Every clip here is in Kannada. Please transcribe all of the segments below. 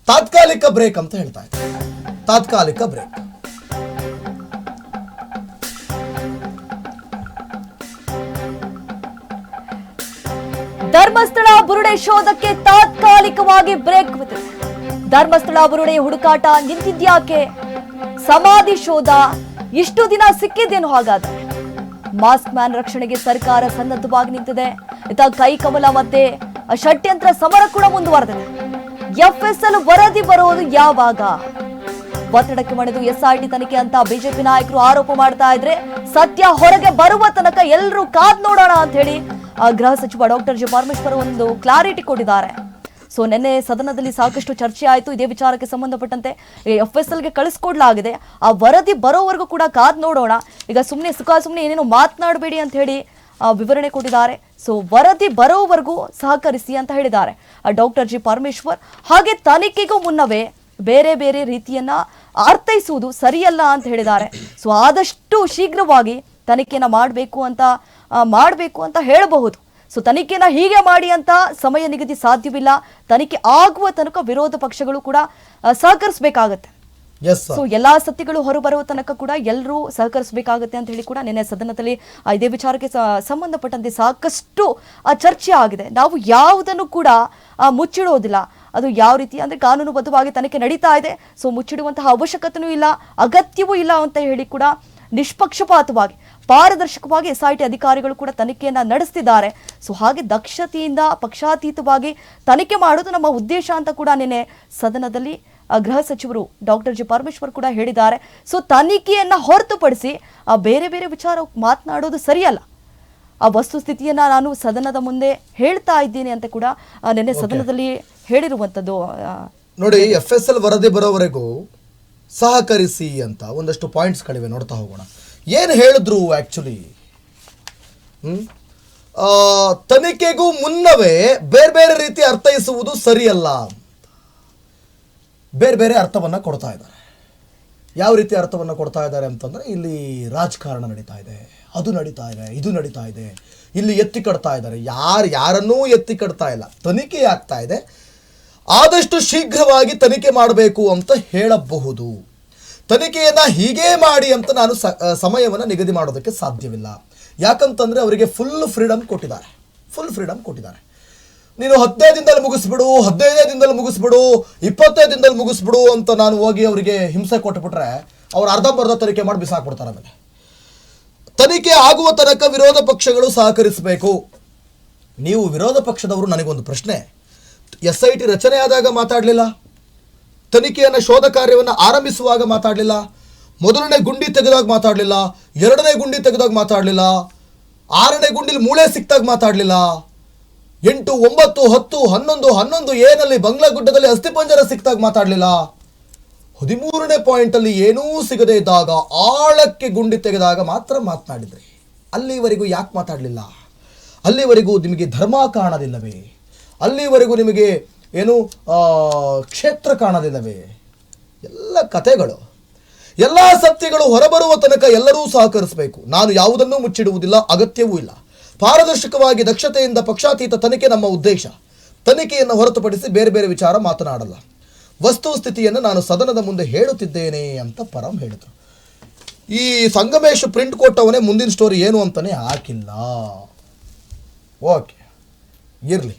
ತಾತ್ಕಾಲಿಕ ಬ್ರೇಕ್ ಅಂತ ಹೇಳ್ತಾ ಇದ್ದಾರೆ. ತಾತ್ಕಾಲಿಕ ಬ್ರೇಕ್. ಧರ್ಮಸ್ಥಳ ಬುರುಡೆ ಶೋಧಕ್ಕೆ ತಾತ್ಕಾಲಿಕವಾಗಿ ಬ್ರೇಕ್ ಬಿದ್ದಿದೆ. ಧರ್ಮಸ್ಥಳ ಬುರುಡೆ ಹುಡುಕಾಟ ನಿಂತಿದ್ಯಾಕೆ? ಸಮಾಧಿ ಶೋಧ ಇಷ್ಟು ದಿನ ಸಿಕ್ಕಿದ್ದೇನು? ಹಾಗಾದ್ರೆ ಮಾಸ್ಕ್ ಮ್ಯಾನ್ ರಕ್ಷಣೆಗೆ ಸರ್ಕಾರ ಸನ್ನದ್ಧವಾಗಿ ನಿಂತಿದೆ. ಇತ್ತ ಕೈಕಮಲ ಮತ್ತೆ ಷಡ್ಯಂತ್ರ ಸಮರ ಕೂಡ ಮುಂದುವರೆದಿದೆ. ಎಫ್ಎಸ್ಎಲ್ ವರದಿ ಬರೋದು ಯಾವಾಗ? ಒತ್ತಡಕ್ಕೆ ಮಣಿದು ಎಸ್ಐಟಿ ತನಿಖೆ ಅಂತ ಬಿಜೆಪಿ ನಾಯಕರು ಆರೋಪ ಮಾಡ್ತಾ ಇದ್ರೆ ಸತ್ಯ ಹೊರಗೆ ಬರುವ ತನಕ ಎಲ್ಲರೂ ಕಾದ್ ನೋಡೋಣ ಅಂತ ಹೇಳಿ ಗೃಹ ಸಚಿವ ಡಾಕ್ಟರ್ ಜಿ ಪರಮೇಶ್ವರ್ ಒಂದು ಕ್ಲಾರಿಟಿ ಕೊಟ್ಟಿದ್ದಾರೆ. ಸೊ ನಿನ್ನೆ ಸದನದಲ್ಲಿ ಸಾಕಷ್ಟು ಚರ್ಚೆ ಆಯಿತು ಇದೇ ವಿಚಾರಕ್ಕೆ ಸಂಬಂಧಪಟ್ಟಂತೆ. ಎಫ್ಎಸ್ಎಲ್ಗೆ ಕಳಿಸ್ಕೊಡ್ಲಾಗಿದೆ. ಆ ವರದಿ ಬರೋವರೆಗೂ ಕೂಡ ಕಾದ್ ನೋಡೋಣ. ಈಗ ಸುಮ್ಮನೆ ಏನೇನೋ ಮಾತನಾಡಬೇಡಿ ಅಂತ ಹೇಳಿ ವಿವರಣೆ ಕೊಟ್ಟಿದ್ದಾರೆ. ಸೊ ವರದಿ ಬರೋವರೆಗೂ ಸಹಕರಿಸಿ ಅಂತ ಹೇಳಿದ್ದಾರೆ ಡಾಕ್ಟರ್ ಜಿ ಪರಮೇಶ್ವರ್. ಹಾಗೆ ತನಿಖೆಗೂ ಮುನ್ನವೇ ಬೇರೆ ಬೇರೆ ರೀತಿಯನ್ನ ಅರ್ಥೈಸುವುದು ಸರಿಯಲ್ಲ ಅಂತ ಹೇಳಿದ್ದಾರೆ. ಸೊ ಆದಷ್ಟು ಶೀಘ್ರವಾಗಿ ತನಿಖೆನ ಮಾಡಬೇಕು ಅಂತ ಹೇಳಬಹುದು. ಸೊ ತನಿಖೆನ ಹೀಗೆ ಮಾಡಿ ಅಂತ ಸಮಯ ನಿಗದಿ ಸಾಧ್ಯವಿಲ್ಲ. ತನಿಖೆ ಆಗುವ ತನಕ ವಿರೋಧ ಪಕ್ಷಗಳು ಕೂಡ ಸಹಕರಿಸಬೇಕಾಗತ್ತೆ. ಸೊ ಎಲ್ಲಾ ಸತ್ಯಗಳು ಹೊರಬರುವ ತನಕ ಕೂಡ ಎಲ್ಲರೂ ಸಹಕರಿಸಬೇಕಾಗತ್ತೆ ಅಂತ ಹೇಳಿ ಕೂಡ ನಿನ್ನೆ ಸದನದಲ್ಲಿ ಇದೇ ವಿಚಾರಕ್ಕೆ ಸಂಬಂಧಪಟ್ಟಂತೆ ಸಾಕಷ್ಟು ಚರ್ಚೆ ಆಗಿದೆ. ನಾವು ಯಾವುದನ್ನು ಕೂಡ ಮುಚ್ಚಿಡೋದಿಲ್ಲ. ಅದು ಯಾವ ರೀತಿ ಅಂದ್ರೆ ಕಾನೂನುಬದ್ಧವಾಗಿ ತನಿಖೆ ನಡೀತಾ ಇದೆ. ಸೊ ಮುಚ್ಚಿಡುವಂತಹ ಅವಶ್ಯಕತೆಯೂ ಇಲ್ಲ, ಅಗತ್ಯವೂ ಇಲ್ಲ ಅಂತ ಹೇಳಿ ಕೂಡ ನಿಷ್ಪಕ್ಷಪಾತವಾಗಿ ಪಾರದರ್ಶಕವಾಗಿ ಎಸ್ಐಟಿ ಅಧಿಕಾರಿಗಳು ಕೂಡ ತನಿಖೆಯನ್ನ ನಡೆಸ್ತಿದ್ದಾರೆ. ಸೊ ಹಾಗೆ ದಕ್ಷತೆಯಿಂದ ಪಕ್ಷಾತೀತವಾಗಿ ತನಿಖೆ ಮಾಡೋದು ನಮ್ಮ ಉದ್ದೇಶ ಅಂತ ಕೂಡ ನಿನ್ನೆ ಸದನದಲ್ಲಿ ಗೃಹ ಸಚಿವರು ಡಾಕ್ಟರ್ ಜಿ ಪರಮೇಶ್ವರ್ ಕೂಡ ಹೇಳಿದ್ದಾರೆ. ಸೊ ತನಿಖೆಯನ್ನ ಹೊರತುಪಡಿಸಿ ಬೇರೆ ಬೇರೆ ವಿಚಾರ ಮಾತನಾಡೋದು ಸರಿಯಲ್ಲ. ಆ ವಸ್ತುಸ್ಥಿತಿಯನ್ನ ನಾನು ಸದನದ ಮುಂದೆ ಹೇಳ್ತಾ ಇದ್ದೀನಿ ಅಂತ ಕೂಡ ನಿನ್ನೆ ಸದನದಲ್ಲಿ ಹೇಳಿರುವಂತದ್ದು. ನೋಡಿ, ಎಫ್ಎಸ್ಎಲ್ ವರದಿ ಬರೋವರೆಗೂ ಸಹಕರಿಸಿ ಅಂತ ಒಂದಷ್ಟು ಪಾಯಿಂಟ್ಸ್ಗಳಿವೆ, ನೋಡ್ತಾ ಹೋಗೋಣ. ಏನು ಹೇಳಿದ್ರು ಆಕ್ಚುಲಿ? ತನಿಖೆಗೂ ಮುನ್ನವೇ ಬೇರೆ ಬೇರೆ ರೀತಿ ಅರ್ಥೈಸುವುದು ಸರಿಯಲ್ಲ. ಬೇರೆ ಬೇರೆ ಅರ್ಥವನ್ನ ಕೊಡ್ತಾ ಇದ್ದಾರೆ. ಯಾವ ರೀತಿ ಅರ್ಥವನ್ನ ಕೊಡ್ತಾ ಇದ್ದಾರೆ ಅಂತಂದ್ರೆ, ಇಲ್ಲಿ ರಾಜಕಾರಣ ನಡೀತಾ ಇದೆ, ಅದು ನಡೀತಾ ಇದೆ, ಇದು ನಡೀತಾ ಇದೆ, ಇಲ್ಲಿ ಎತ್ತಿ ಕಟ್ತಾ ಇದ್ದಾರೆ. ಯಾರನ್ನೂ ಎತ್ತಿ ಕಟ್ತಾ ಇಲ್ಲ, ತನಿಖೆ ಆಗ್ತಾ ಇದೆ. ಆದಷ್ಟು ಶೀಘ್ರವಾಗಿ ತನಿಖೆ ಮಾಡಬೇಕು ಅಂತ ಹೇಳಬಹುದು. ತನಿಖೆಯನ್ನ ಹೀಗೆ ಮಾಡಿ ಅಂತ ನಾನು ಸಮಯವನ್ನು ನಿಗದಿ ಮಾಡೋದಕ್ಕೆ ಸಾಧ್ಯವಿಲ್ಲ. ಯಾಕಂತಂದ್ರೆ ಅವರಿಗೆ ಫುಲ್ ಫ್ರೀಡಮ್ ಕೊಟ್ಟಿದ್ದಾರೆ. ನೀನು 15 ದಿನದಲ್ಲಿ ಮುಗಿಸ್ಬಿಡು, 15 ದಿನದಲ್ಲಿ ಮುಗಿಸ್ಬಿಡು, 25 ದಿನದಲ್ಲಿ ಮುಗಿಸ್ಬಿಡು ಅಂತ ನಾನು ಹೋಗಿ ಅವರಿಗೆ ಹಿಂಸೆ ಕೊಟ್ಟುಬಿಟ್ರೆ ಅವ್ರು ಅರ್ಧಂಬರ್ಧ ತನಿಖೆ ಮಾಡಿ ಬಿಸಾಕ್ಬಿಡ್ತಾರೆ. ಆಮೇಲೆ ತನಿಖೆ ಆಗುವ ತನಕ ವಿರೋಧ ಪಕ್ಷಗಳು ಸಹಕರಿಸಬೇಕು. ನೀವು ವಿರೋಧ ಪಕ್ಷದವರು, ನನಗೊಂದು ಪ್ರಶ್ನೆ, SIT ರಚನೆ ಆದಾಗ ಮಾತಾಡಲಿಲ್ಲ, ತನಿಖೆಯನ್ನು ಶೋಧ ಕಾರ್ಯವನ್ನು ಆರಂಭಿಸುವಾಗ ಮಾತಾಡಲಿಲ್ಲ, ಮೊದಲನೇ ಗುಂಡಿ ತೆಗೆದಾಗ ಮಾತಾಡಲಿಲ್ಲ, ಎರಡನೇ ಗುಂಡಿ ತೆಗೆದಾಗ ಮಾತಾಡಲಿಲ್ಲ, 6ನೇ ಗುಂಡಿಲಿ ಮೂಳೆ ಸಿಕ್ತಾಗ ಮಾತಾಡಲಿಲ್ಲ, 8, 9, 10, 11 ಏನಲ್ಲಿ ಬಂಗ್ಲಾಗುಡ್ಡದಲ್ಲಿ ಅಸ್ಥಿಪಂಜರ ಸಿಕ್ತಾಗ ಮಾತಾಡಲಿಲ್ಲ, 13ನೇ ಪಾಯಿಂಟಲ್ಲಿ ಏನೂ ಸಿಗದೇ ಇದ್ದಾಗ ಆಳಕ್ಕೆ ಗುಂಡಿ ತೆಗೆದಾಗ ಮಾತ್ರ ಮಾತನಾಡಿದ್ರಿ. ಅಲ್ಲಿವರೆಗೂ ಯಾಕೆ ಮಾತಾಡಲಿಲ್ಲ? ಅಲ್ಲಿವರೆಗೂ ನಿಮಗೆ ಧರ್ಮ ಕಾಣಲಿಲ್ಲವೇ? ಅಲ್ಲಿವರೆಗೂ ನಿಮಗೆ ಏನು ಕ್ಷೇತ್ರ ಕಾಣಲಿಲ್ಲವೇ? ಎಲ್ಲ ಕಥೆಗಳು, ಎಲ್ಲ ಸತ್ಯಗಳು ಹೊರಬರುವ ತನಕ ಎಲ್ಲರೂ ಸಹಕರಿಸಬೇಕು. ನಾನು ಯಾವುದನ್ನೂ ಮುಚ್ಚಿಡುವುದಿಲ್ಲ, ಅಗತ್ಯವೂ ಇಲ್ಲ. ಪಾರದರ್ಶಕವಾಗಿ ದಕ್ಷತೆಯಿಂದ ಪಕ್ಷಾತೀತ ತನಿಖೆ ನಮ್ಮ ಉದ್ದೇಶ. ತನಿಖೆಯನ್ನು ಹೊರತುಪಡಿಸಿ ಬೇರೆ ಬೇರೆ ವಿಚಾರ ಮಾತನಾಡಲ್ಲ. ವಸ್ತುಸ್ಥಿತಿಯನ್ನು ನಾನು ಸದನದ ಮುಂದೆ ಹೇಳುತ್ತಿದ್ದೇನೆ ಅಂತ ಪರಂ ಹೇಳಿದರು. ಈ ಸಂಗಮೇಶ್ ಪ್ರಿಂಟ್ ಕೊಟ್ಟವನೇ ಮುಂದಿನ ಸ್ಟೋರಿ ಏನು ಅಂತಾನೆ ಹಾಕಿಲ್ಲ. ಓಕೆ, ಇರಲಿ.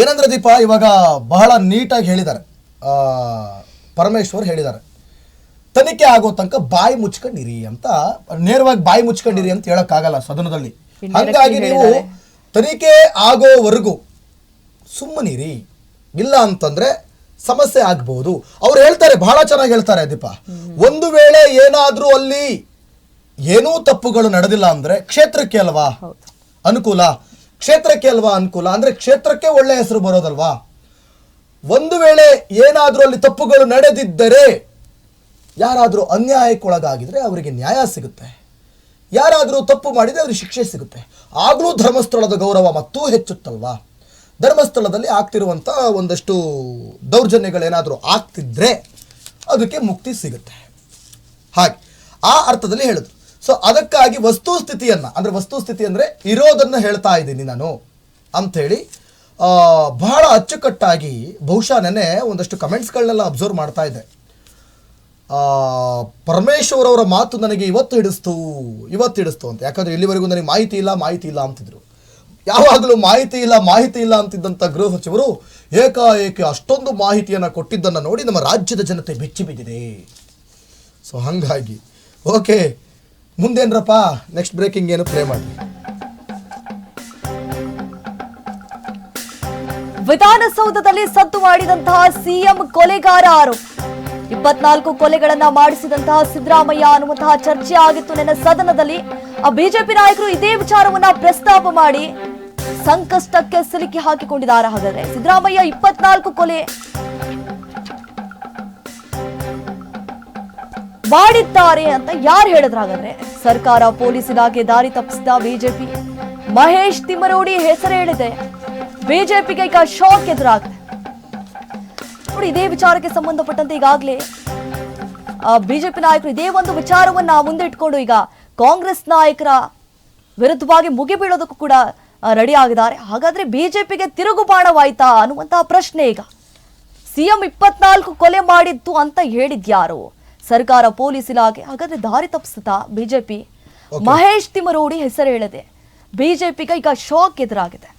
ಏನಂದ್ರೆ ದೀಪ, ಇವಾಗ ಬಹಳ ನೀಟಾಗಿ ಹೇಳಿದ್ದಾರೆ, ಪರಮೇಶ್ವರ್ ಹೇಳಿದ್ದಾರೆ, ತನಿಖೆ ಆಗೋ ತನಕ ಬಾಯಿ ಮುಚ್ಕೊಂಡಿರಿ ಅಂತ. ನೇರವಾಗಿ ಬಾಯಿ ಮುಚ್ಕೊಂಡಿರಿ ಅಂತ ಹೇಳಕ್ಕಾಗಲ್ಲ ಸದನದಲ್ಲಿ. ಹಾಗಾಗಿ ನೀವು ತನಿಖೆ ಆಗೋವರೆಗೂ ಸುಮ್ಮನಿರಿ, ಇಲ್ಲ ಅಂತಂದ್ರೆ ಸಮಸ್ಯೆ ಆಗ್ಬಹುದು. ಅವ್ರು ಹೇಳ್ತಾರೆ, ಬಹಳ ಚೆನ್ನಾಗಿ ಹೇಳ್ತಾರೆ ದೀಪ, ಒಂದು ವೇಳೆ ಏನಾದ್ರೂ ಅಲ್ಲಿ ಏನೂ ತಪ್ಪುಗಳು ನಡೆದಿಲ್ಲ ಅಂದ್ರೆ ಕ್ಷೇತ್ರಕ್ಕೆ ಅಲ್ವಾ ಅನುಕೂಲ, ಕ್ಷೇತ್ರಕ್ಕೆ ಅಲ್ವಾ ಅನುಕೂಲ, ಅಂದ್ರೆ ಕ್ಷೇತ್ರಕ್ಕೆ ಒಳ್ಳೆ ಹೆಸರು ಬರೋದಲ್ವಾ. ಒಂದು ವೇಳೆ ಏನಾದ್ರೂ ಅಲ್ಲಿ ತಪ್ಪುಗಳು ನಡೆದಿದ್ದರೆ, ಯಾರಾದ್ರೂ ಅನ್ಯಾಯಕ್ಕೊಳಗಾಗಿದ್ರೆ ಅವರಿಗೆ ನ್ಯಾಯ ಸಿಗುತ್ತೆ, ಯಾರಾದರೂ ತಪ್ಪು ಮಾಡಿದರೆ ಅವ್ರಿಗೆ ಶಿಕ್ಷೆ ಸಿಗುತ್ತೆ. ಆಗಲೂ ಧರ್ಮಸ್ಥಳದ ಗೌರವ ಮತ್ತೂ ಹೆಚ್ಚುತ್ತಲ್ವಾ. ಧರ್ಮಸ್ಥಳದಲ್ಲಿ ಆಗ್ತಿರುವಂಥ ಒಂದಷ್ಟು ದೌರ್ಜನ್ಯಗಳೇನಾದರೂ ಆಗ್ತಿದ್ರೆ ಅದಕ್ಕೆ ಮುಕ್ತಿ ಸಿಗುತ್ತೆ. ಹಾಗೆ ಆ ಅರ್ಥದಲ್ಲಿ ಹೇಳಿದ್ರು. ಸೊ ಅದಕ್ಕಾಗಿ ವಸ್ತುಸ್ಥಿತಿಯನ್ನು, ಅಂದರೆ ವಸ್ತುಸ್ಥಿತಿ ಅಂದರೆ ಇರೋದನ್ನು ಹೇಳ್ತಾ ಇದ್ದೀನಿ ನಾನು ಅಂಥೇಳಿ ಬಹಳ ಅಚ್ಚುಕಟ್ಟಾಗಿ ಬಹುಶಃ ನೆನ್ನೆ ಒಂದಷ್ಟು ಕಮೆಂಟ್ಸ್ಗಳನ್ನೆಲ್ಲ ಅಬ್ಸರ್ವ್ ಮಾಡ್ತಾ ಇದ್ದೆ. ಪರಮೇಶ್ವರ್ ಅವರ ಮಾತು ನನಗೆ ಇವತ್ತು ಹಿಡಿಸ್ತು ಅಂತ. ಯಾಕಂದರೆ ಇಲ್ಲಿವರೆಗೂ ನನಗೆ ಮಾಹಿತಿ ಇಲ್ಲ ಅಂತಿದ್ರು. ಯಾವಾಗಲೂ ಮಾಹಿತಿ ಇಲ್ಲ ಅಂತಿದ್ದಂಥ ಗೃಹ ಸಚಿವರು ಏಕಾಏಕಿ ಅಷ್ಟೊಂದು ಮಾಹಿತಿಯನ್ನು ಕೊಟ್ಟಿದ್ದನ್ನು ನೋಡಿ ನಮ್ಮ ರಾಜ್ಯದ ಜನತೆ ಬೆಚ್ಚಿ ಬಿದ್ದಿದೆ. ಸೊ ಹಾಗಾಗಿ ಓಕೆ, ಮುಂದೇನ್ರಪ್ಪ ನೆಕ್ಸ್ಟ್ ಬ್ರೇಕಿಂಗ್ ಏನು ಪ್ಲೇ ಮಾಡಿ. ವಿಧಾನಸೌಧದಲ್ಲಿ ಸದ್ದು ಮಾಡಿದಂತಹ ಸಿಎಂ ಕೊಲೆಗಾರ ಆರೋಪ. 24 ಕೊಲೆಗಳನ್ನ ಮಾಡಿಸಿದಂತಹ ಸಿದ್ದರಾಮಯ್ಯ ಅನ್ನುವಂತಹ ಚರ್ಚೆ ಆಗಿತ್ತು ನಿನ್ನೆ ಸದನದಲ್ಲಿ. ಆ ಬಿಜೆಪಿ ನಾಯಕರು ಇದೇ ವಿಚಾರವನ್ನ ಪ್ರಸ್ತಾಪ ಮಾಡಿ ಸಂಕಷ್ಟಕ್ಕೆ ಸಿಲುಕಿ ಹಾಕಿಕೊಂಡಿದ್ದಾರೆ. ಹಾಗಾದ್ರೆ ಸಿದ್ದರಾಮಯ್ಯ 24 ಕೊಲೆ ಮಾಡಿದ್ದಾರೆ ಅಂತ ಯಾರು ಹೇಳಿದ್ರು? ಹಾಗಾದ್ರೆ ಸರ್ಕಾರ ಪೊಲೀಸ್ ಇಲಾಖೆ ದಾರಿ ತಪ್ಪಿಸಿದ ಬಿಜೆಪಿ. ಮಹೇಶ್ ತಿಮ್ಮರೋಡಿ ಹೆಸರು ಹೇಳಿದೆ. ಬಿಜೆಪಿಗೆ ಈಗ ಶಾಕ್ ಎದುರಾಗಿದೆ ನೋಡಿ. ಇದೇ ವಿಚಾರಕ್ಕೆ ಸಂಬಂಧಪಟ್ಟಂತೆ ಈಗಾಗಲೇ ಬಿಜೆಪಿ ನಾಯಕರು ಇದೇ ಒಂದು ವಿಚಾರವನ್ನ ಮುಂದೆ ಇಟ್ಕೊಂಡು ಈಗ ಕಾಂಗ್ರೆಸ್ ನಾಯಕರ ವಿರುದ್ಧವಾಗಿ ಮುಗಿಬೀಳೋದಕ್ಕೂ ಕೂಡ ರೆಡಿ ಆಗಿದ್ದಾರೆ. ಹಾಗಾದ್ರೆ ಬಿಜೆಪಿಗೆ ತಿರುಗುಬಾಣವಾಯ್ತಾ ಅನ್ನುವಂತಹ ಪ್ರಶ್ನೆ ಈಗ. ಸಿಎಂ 24 ಕೊಲೆ ಮಾಡಿದ್ದು ಅಂತ ಹೇಳಿದ್ಯಾರು? ಸರ್ಕಾರ ಪೊಲೀಸ್ ಇಲಾಖೆ. ಹಾಗಾದ್ರೆ ದಾರಿ ತಪ್ಪಿಸುತ್ತಾ ಬಿಜೆಪಿ? ಮಹೇಶ್ ತಿಮ್ಮರೋಡಿ ಹೆಸರು ಹೇಳಿದೆ. ಬಿಜೆಪಿಗೆ ಈಗ ಶಾಕ್ ಎದುರಾಗಿದೆ.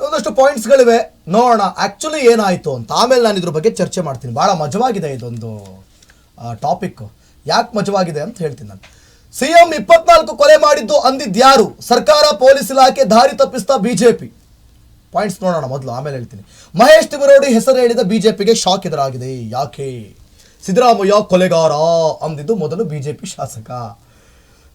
ಒಂದಷ್ಟು ಪಾಯಿಂಟ್ಸ್ಗಳಿವೆ, ನೋಡೋಣ ಆಕ್ಚುಲಿ ಏನಾಯ್ತು ಅಂತ. ಆಮೇಲೆ ನಾನು ಇದ್ರ ಬಗ್ಗೆ ಚರ್ಚೆ ಮಾಡ್ತೀನಿ. ಬಹಳ ಮಜವಾಗಿದೆ ಇದೊಂದು ಟಾಪಿಕ್. ಯಾಕೆ ಮಜವಾಗಿದೆ ಅಂತ ಹೇಳ್ತೀನಿ ನಾನು. ಸಿಎಂ 24 ಕೊಲೆ ಮಾಡಿದ್ದು ಅಂದಿದ್ಯಾರು? ಸರ್ಕಾರ ಪೊಲೀಸ್ ಇಲಾಖೆ ದಾರಿ ತಪ್ಪಿಸ್ತಾ ಬಿಜೆಪಿ. ಪಾಯಿಂಟ್ಸ್ ನೋಡೋಣ ಮೊದಲು, ಆಮೇಲೆ ಹೇಳ್ತೀನಿ. ಮಹೇಶ್ ತಿಮ್ಮರೋಡಿ ಹೆಸರು ಹೇಳಿದ ಬಿಜೆಪಿಗೆ ಶಾಕ್ ಎದುರಾಗಿದೆ. ಯಾಕೆ? ಸಿದ್ದರಾಮಯ್ಯ ಕೊಲೆಗಾರ ಅಂದಿದ್ದು ಮೊದಲು ಬಿಜೆಪಿ ಶಾಸಕ.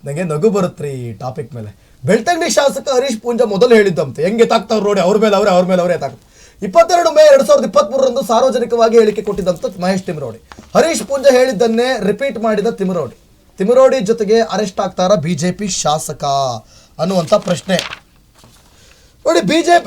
ನನಗೆ ನಗು ಬರುತ್ತೆ ಈ ಟಾಪಿಕ್ ಮೇಲೆ. ಬೆಳ್ತಂಗಡಿ ಶಾಸಕ ಹರೀಶ್ ಪೂಂಜಾ ಮೊದಲು ಹೇಳಿದ್ದಂತೆ, ಹೆಂಗೆ ತಾಕ್ತಾವ್ರು ನೋಡಿ, ಅವ್ರ ಮೇಲೆ ಅವರೇ ತಾಕ್ತಾರೆ. 22 ಮೇ 2023 ಸಾರ್ವಜನಿಕವಾಗಿ ಹೇಳಿಕೆ ಕೊಟ್ಟಿದ್ದಂತ ಮಹೇಶ್ ತಿಮ್ಮರೋಡಿ. ಹರೀಶ್ ಪೂಂಜಾ ಹೇಳಿದ್ದನ್ನೇ ರಿಪೀಟ್ ಮಾಡಿದ ತಿಮ್ಮರೋಡಿ ಜೊತೆಗೆ ಅರೆಸ್ಟ್ ಆಗ್ತಾರ ಬಿಜೆಪಿ ಶಾಸಕ ಅನ್ನುವಂಥ ಪ್ರಶ್ನೆ ನೋಡಿ. ಬಿಜೆಪಿ